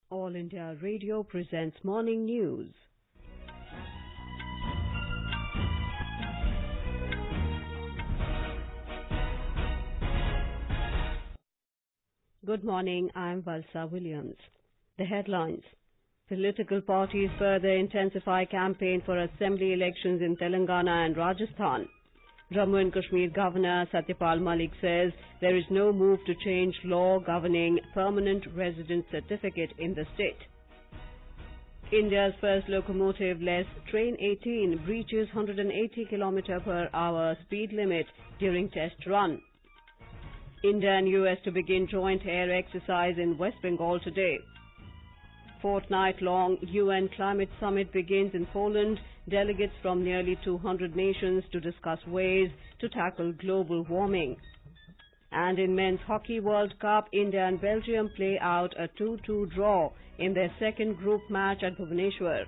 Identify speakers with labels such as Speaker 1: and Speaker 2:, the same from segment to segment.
Speaker 1: All India Radio presents Morning News. Good morning, I'm Valsa Williams. The headlines. Political parties further intensify campaign for assembly elections in Telangana and Rajasthan. Jammu and Kashmir Governor Satya Malik says there is no move to change law governing permanent residence certificate in the state. India's first locomotive-less Train 18 breaches 180 km per hour speed limit during test run. India and US to begin joint air exercise in West Bengal today. Fortnight-long UN climate summit begins in Poland. Delegates from nearly 200 nations to discuss ways to tackle global warming. And in Men's Hockey World Cup, India and Belgium play out a 2-2 draw in their second group match at Bhubaneswar.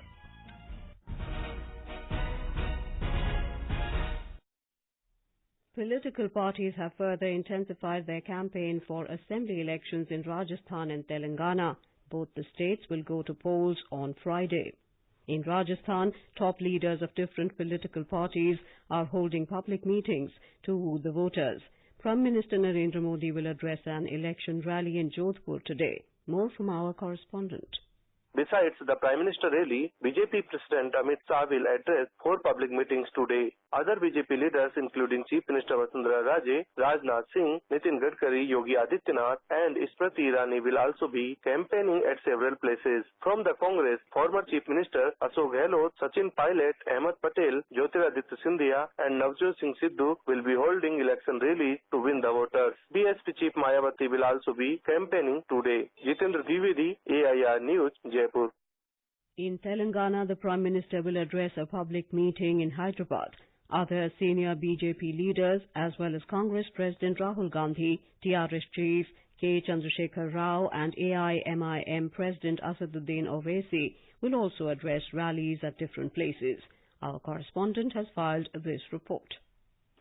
Speaker 1: Political parties have further intensified their campaign for assembly elections in Rajasthan and Telangana. Both the states will go to polls on Friday. In Rajasthan, top leaders of different political parties are holding public meetings to woo the voters. Prime Minister Narendra Modi will address an election rally in Jodhpur today. More from our correspondent.
Speaker 2: Besides the Prime Minister rally, BJP President Amit Shah will address 4 public meetings today. Other BJP leaders including Chief Minister Vasundhara Raje, Rajnath Singh, Nitin Gadkari, Yogi Adityanath and Smriti Irani will also be campaigning at several places. From the Congress, former Chief Minister Ashok Gehlot, Sachin Pilot, Ahmed Patel, Jyotiraditya Scindia and Navjot Singh Sidhu will be holding election rallies to win the voters. BSP Chief Mayawati will also be campaigning today. Jitendra Dwivedi, AIR News, Jaipur.
Speaker 1: In Telangana, the Prime Minister will address a public meeting in Hyderabad. Other senior BJP leaders, as well as Congress President Rahul Gandhi, TRS Chief K. Chandrasekhar Rao and AIMIM President Asaduddin Owaisi will also address rallies at different places. Our correspondent has filed this report.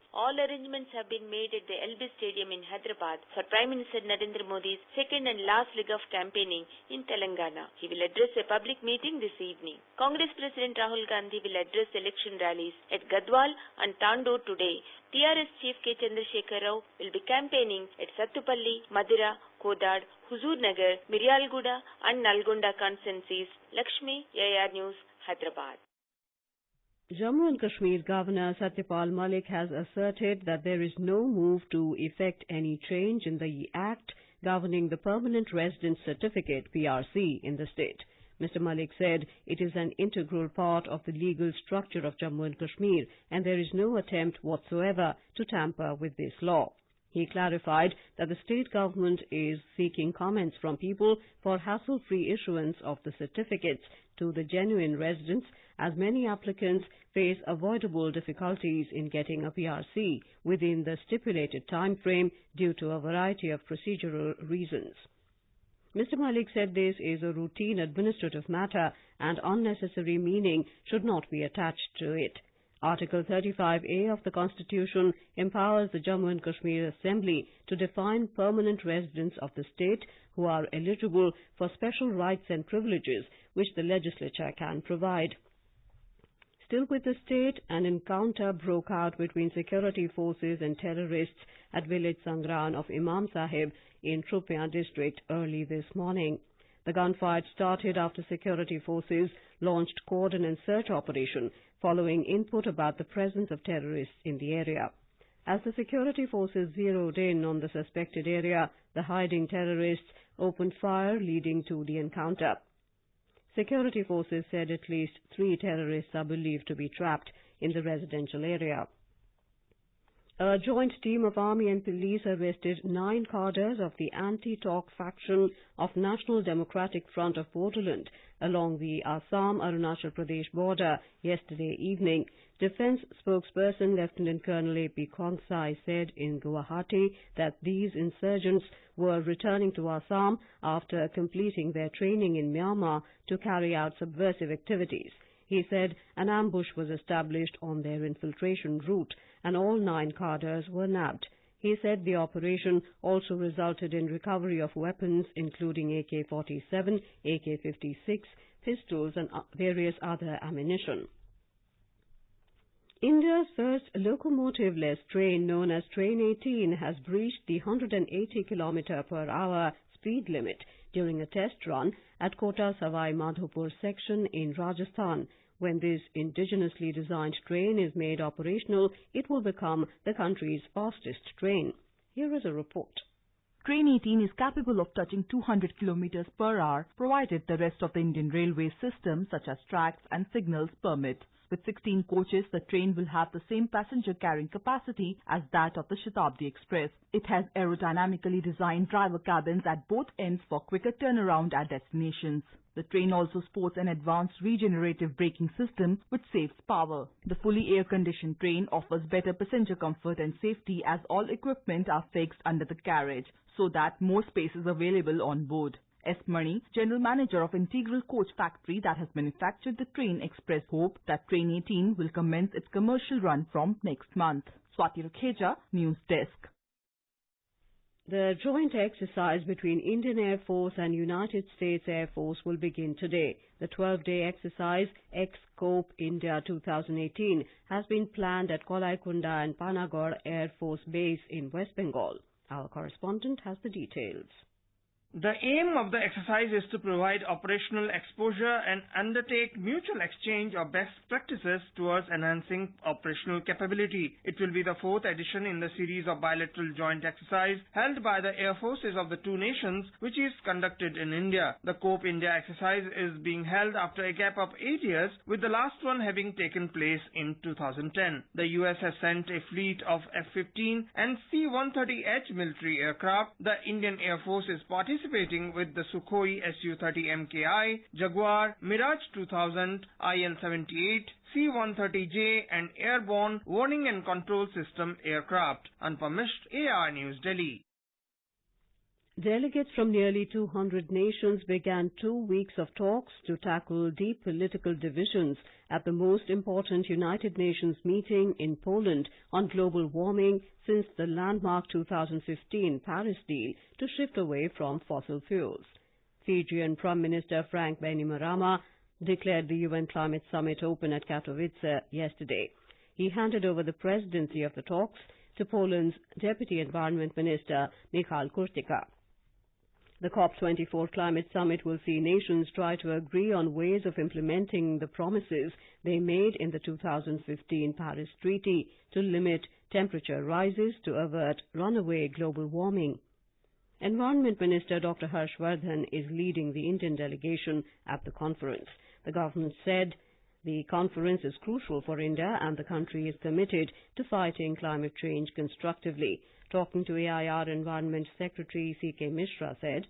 Speaker 3: All arrangements have been made at the LB Stadium in Hyderabad for Prime Minister Narendra Modi's second and last leg of campaigning in Telangana. He will address a public meeting this evening. Congress President Rahul Gandhi will address election rallies at Gadwal and Tandoor today. TRS Chief K. Chandrasekhar Rao will be campaigning at Sattupalli, Madura, Kodad, Huzurnagar, Miryalguda and Nalgonda constituencies. Lakshmi, AIR News, Hyderabad.
Speaker 1: Jammu and Kashmir Governor Satya Malik has asserted that there is no move to effect any change in the Act governing the Permanent Residence Certificate (PRC) in the state. Mr. Malik said it is an integral part of the legal structure of Jammu and Kashmir and there is no attempt whatsoever to tamper with this law. He clarified that the state government is seeking comments from people for hassle-free issuance of the certificates to the genuine residents, as many applicants face avoidable difficulties in getting a PRC within the stipulated time frame due to a variety of procedural reasons. Mr. Malik said this is a routine administrative matter and unnecessary meaning should not be attached to it. Article 35A of the Constitution empowers the Jammu and Kashmir Assembly to define permanent residents of the state who are eligible for special rights and privileges which the legislature can provide. Still with the state, an encounter broke out between security forces and terrorists at village Sangran of Imam Sahib in Shoppian district early this morning. The gunfight started after security forces launched cordon and search operation following input about the presence of terrorists in the area. As the security forces zeroed in on the suspected area, the hiding terrorists opened fire leading to the encounter. Security forces said at least 3 terrorists are believed to be trapped in the residential area. A joint team of army and police arrested 9 cadres of the anti-talk faction of National Democratic Front of Borderland along the Assam-Arunachal Pradesh border yesterday evening. Defence spokesperson Lieutenant Colonel A.P. Khongsai said in Guwahati that these insurgents were returning to Assam after completing their training in Myanmar to carry out subversive activities. He said an ambush was established on their infiltration route and all 9 cadres were nabbed. He said the operation also resulted in recovery of weapons including AK-47, AK-56, pistols and various other ammunition. India's first locomotive-less train, known as Train 18, has breached the 180 km/h speed limit during a test run at Kota Savai Madhopur section in Rajasthan. When this indigenously designed train is made operational, it will become the country's fastest train. Here is a report.
Speaker 4: Train 18 is capable of touching 200 km/h, provided the rest of the Indian railway system, such as tracks and signals, permit. With 16 coaches, the train will have the same passenger carrying capacity as that of the Shatabdi Express. It has aerodynamically designed driver cabins at both ends for quicker turnaround at destinations. The train also sports an advanced regenerative braking system which saves power. The fully air-conditioned train offers better passenger comfort and safety as all equipment are fixed under the carriage so that more space is available on board. S. Mani, General Manager of Integral Coach Factory that has manufactured the train, expressed hope that Train 18 will commence its commercial run from next month. Satya, News Desk.
Speaker 1: The joint exercise between Indian Air Force and United States Air Force will begin today. The 12-day exercise, Ex-Scope India 2018, has been planned at Kolaikunda and Panagarh Air Force Base in West Bengal. Our correspondent has the details.
Speaker 5: The aim of the exercise is to provide operational exposure and undertake mutual exchange of best practices towards enhancing operational capability. It will be the fourth edition in the series of bilateral joint exercise held by the air forces of the two nations, which is conducted in India. The COPE India exercise is being held after a gap of 8 years, with the last one having taken place in 2010. The US has sent a fleet of F-15 and C-130H military aircraft. The Indian Air Force is participating with the Sukhoi Su-30 MKI, Jaguar, Mirage 2000, IL-78, C-130J and Airborne Warning and Control System aircraft. Unpermished, AR News, Delhi.
Speaker 1: Delegates from nearly 200 nations began 2 weeks of talks to tackle deep political divisions at the most important United Nations meeting in Poland on global warming since the landmark 2015 Paris deal to shift away from fossil fuels. Fijian Prime Minister Frank Bainimarama declared the UN Climate Summit open at Katowice yesterday. He handed over the presidency of the talks to Poland's Deputy Environment Minister Michał Kurtyka. The COP24 Climate Summit will see nations try to agree on ways of implementing the promises they made in the 2015 Paris Treaty to limit temperature rises to avert runaway global warming. Environment Minister Dr. Harshvardhan is leading the Indian delegation at the conference. The government said the conference is crucial for India and the country is committed to fighting climate change constructively. Talking to AIR Environment Secretary C.K. Mishra said,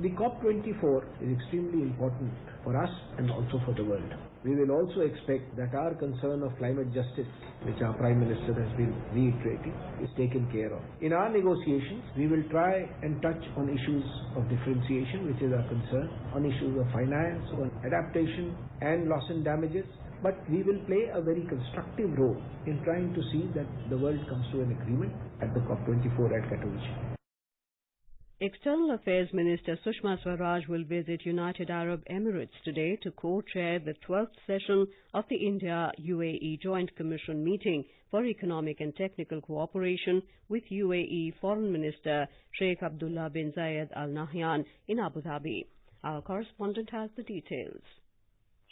Speaker 6: The COP24 is extremely important for us and also for the world. We will also expect that our concern of climate justice, which our Prime Minister has been reiterating, is taken care of. In our negotiations, we will try and touch on issues of differentiation, which is our concern, on issues of finance, on adaptation and loss and damages. But we will play a very constructive role in trying to see that the world comes to an agreement at the COP24 at Katowice.
Speaker 1: External Affairs Minister Sushma Swaraj will visit United Arab Emirates today to co-chair the 12th session of the India-UAE Joint Commission meeting for economic and technical cooperation with UAE Foreign Minister Sheikh Abdullah bin Zayed Al Nahyan in Abu Dhabi. Our correspondent has the details.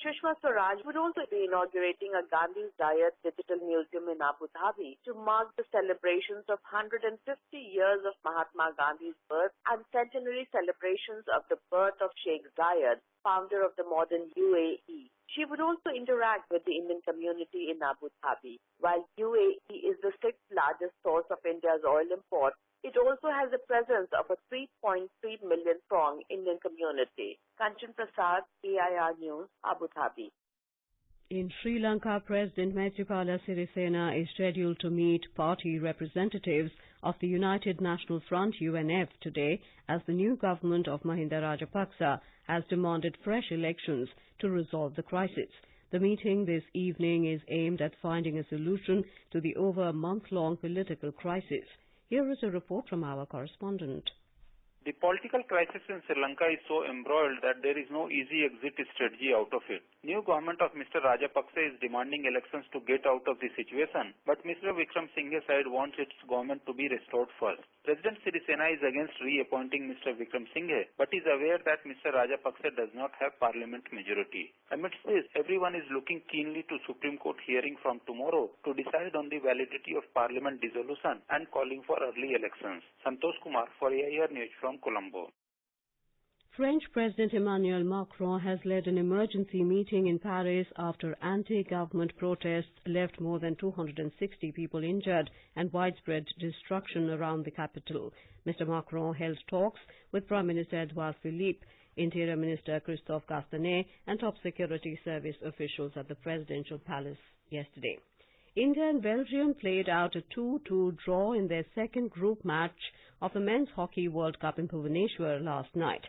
Speaker 7: Sushma Swaraj would also be inaugurating a Gandhi Zayed Digital Museum in Abu Dhabi to mark the celebrations of 150 years of Mahatma Gandhi's birth and centenary celebrations of the birth of Sheikh Zayed, founder of the modern UAE. She would also interact with the Indian community in Abu Dhabi. While UAE is the 6th largest source of India's oil import, it also has the presence of a 3.3 million strong Indian community. Kanchan Prasad, AIR News, Abu Dhabi.
Speaker 1: In Sri Lanka, President Maithripala Sirisena is scheduled to meet party representatives of the United National Front UNF today as the new government of Mahinda Rajapaksa has demanded fresh elections to resolve the crisis. The meeting this evening is aimed at finding a solution to the over a month-long political crisis. Here is a report from our correspondent.
Speaker 8: The political crisis in Sri Lanka is so embroiled that there is no easy exit strategy out of it. New government of Mr. Rajapaksa is demanding elections to get out of the situation, but Mr. Vikram Singhe's side wants its government to be restored first. President Sirisena is against reappointing Mr. Vikram Singhe, but is aware that Mr. Rajapaksa does not have parliament majority. Amidst this, everyone is looking keenly to Supreme Court hearing from tomorrow to decide on the validity of parliament dissolution and calling for early elections. Santosh Kumar for AIR News from Colombo.
Speaker 1: French President Emmanuel Macron has led an emergency meeting in Paris after anti-government protests left more than 260 people injured and widespread destruction around the capital. Mr. Macron held talks with Prime Minister Edouard Philippe, Interior Minister Christophe Castanet and top security service officials at the presidential palace yesterday. India and Belgium played out a 2-2 draw in their second group match of the Men's Hockey World Cup in Bhubaneswar last night.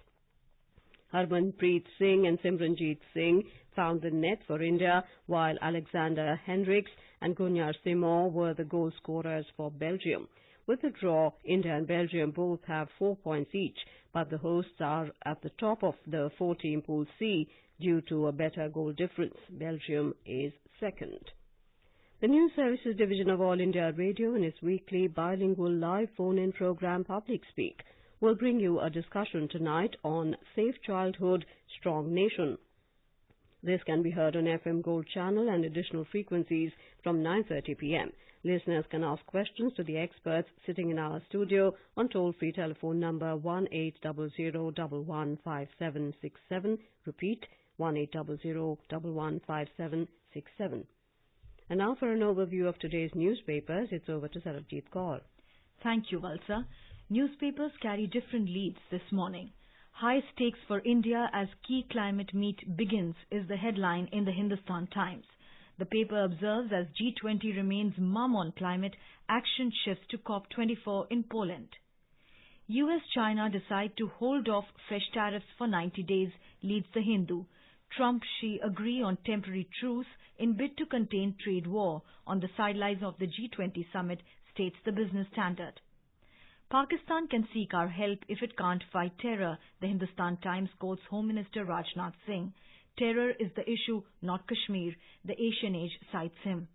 Speaker 1: Harmanpreet Singh and Simranjeet Singh found the net for India, while Alexander Hendricks and Gunnar Simon were the goal scorers for Belgium. With the draw, India and Belgium both have 4 points each, but the hosts are at the top of the 4-team Pool C due to a better goal difference. Belgium is second. The News Services Division of All India Radio in its weekly bilingual live phone-in program Public Speak will bring you a discussion tonight on Safe Childhood, Strong Nation. This can be heard on FM Gold channel and additional frequencies from 9:30 p.m. Listeners can ask questions to the experts sitting in our studio on toll-free telephone number 1800115767. Repeat, 1800115767. And now for an overview of today's newspapers, it's over to Sarabjit Kaur.
Speaker 9: Thank you, Valsa. Newspapers carry different leads this morning. High stakes for India as key climate meet begins is the headline in the Hindustan Times. The paper observes as G20 remains mum on climate, action shifts to COP24 in Poland. US-China decide to hold off fresh tariffs for 90 days, leads the Hindu. Trump-Xi agree on temporary truce in bid to contain trade war on the sidelines of the G20 summit, states the Business Standard. Pakistan can seek our help if it can't fight terror, the Hindustan Times quotes Home Minister Rajnath Singh. Terror is the issue, not Kashmir, the Asian Age cites him.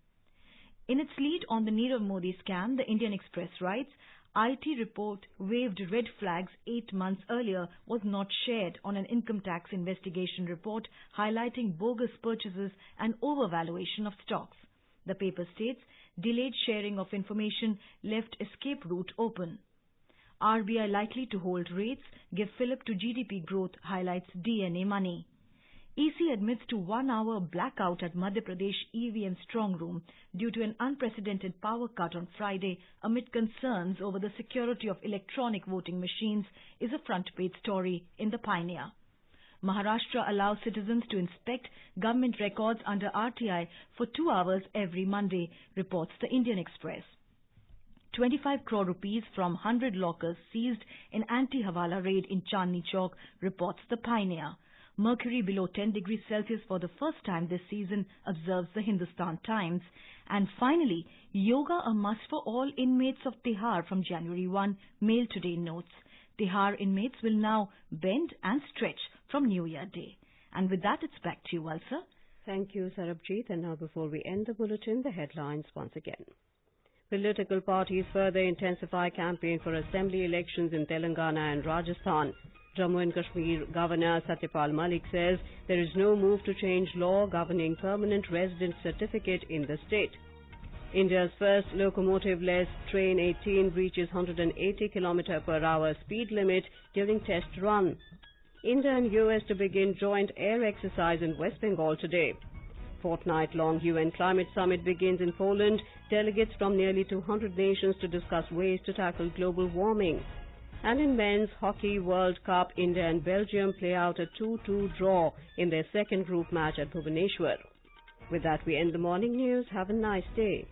Speaker 9: In its lead on the Nirav Modi scam, the Indian Express writes, IT report waved red flags 8 months earlier was not shared on an income tax investigation report highlighting bogus purchases and overvaluation of stocks. The paper states, delayed sharing of information left escape route open. RBI likely to hold rates, give fillip to GDP growth, highlights DNA Money. EC admits to 1-hour blackout at Madhya Pradesh EVM strong room due to an unprecedented power cut on Friday amid concerns over the security of electronic voting machines is a front page story in the Pioneer. Maharashtra allows citizens to inspect government records under RTI for 2 hours every Monday, reports the Indian Express. 25 crore rupees from 100 lockers seized in anti-Hawala raid in Chandni Chowk, reports the Pioneer. Mercury below 10 degrees Celsius for the first time this season, observes the Hindustan Times. And finally, yoga a must for all inmates of Tihar from January 1, Mail Today notes. Tihar inmates will now bend and stretch from New Year Day. And with that, it's back to you, Valsa.
Speaker 1: Thank you, Sarabjit. And now before we end the bulletin, the headlines once again. Political parties further intensify campaign for assembly elections in Telangana and Rajasthan. Jammu and Kashmir Governor Satya Malik says there is no move to change law governing permanent residence certificate in the state. India's first locomotive-less train 18 reaches 180 km/h speed limit during test run. India and US to begin joint air exercise in West Bengal today. Fortnight-long UN climate summit begins in Poland. Delegates from nearly 200 nations to discuss ways to tackle global warming. And in Men's Hockey World Cup, India and Belgium play out a 2-2 draw in their second group match at Bhubaneswar. With that, we end the morning news. Have a nice day.